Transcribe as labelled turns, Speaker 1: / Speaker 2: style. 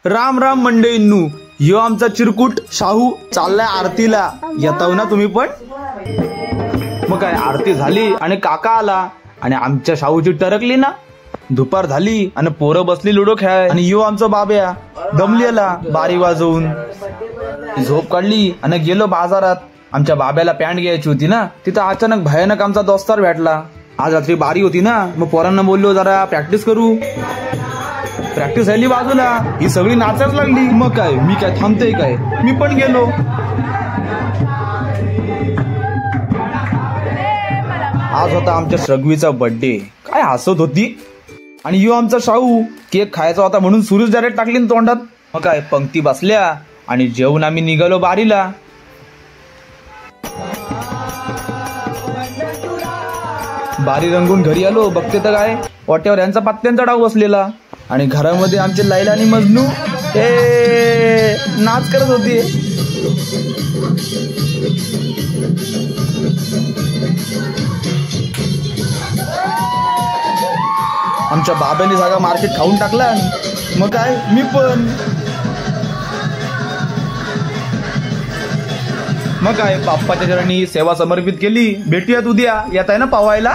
Speaker 1: राम राम मंडळींनू, यो आमचा चिरकुट शाहू चाललाय आरतीला. येताव ना तुम्ही पण? मग काय, आरती झाली आणि काका आला आणि आमच्या शाहूची टरकली ना. दुपार झाली आणि पोरं बसली लुडो खेळाय आणि यो आमचा बाब्या दमलेला बारी वाजवून. झोप काढली आणि गेलो बाजारात. आमच्या बाब्याला पॅन्ट घ्यायची होती ना. तिथं अचानक भयानक आमचा दोस्तार भेटला. आज रात्री बारी होती ना, मग पोरांना बोललो जरा प्रॅक्टिस करू. प्रॅक्टिस झाली बाजूला, ही सगळी नाचायला लागली. मग काय, मी काय थांबते काय, मी पण गेलो. आज होता आमच्या श्रगवीचा बर्थडे. काय हसत होती. आणि यो आमचा शाहू केक खायचा होता म्हणून सुरूच डायरेक्ट टाकली तोंडात. मग काय, पंक्ती बसल्या आणि जेवून आम्ही निघालो बारीला. बारी रंगून घरी आलो. बघते तर काय, वाट्यावर यांचा पत्त्यांचा डाव बसलेला आणि घरामध्ये आमचे लैला आणि मजनू नाच करत होती. आमच्या बाबांनी सगळा मार्केट खाऊन टाकला. मग काय, मी पण. मग काय, बाप्पाच्या चरणी सेवा समर्पित केली. भेटूयात उद्या. येत आहे ना पावायला.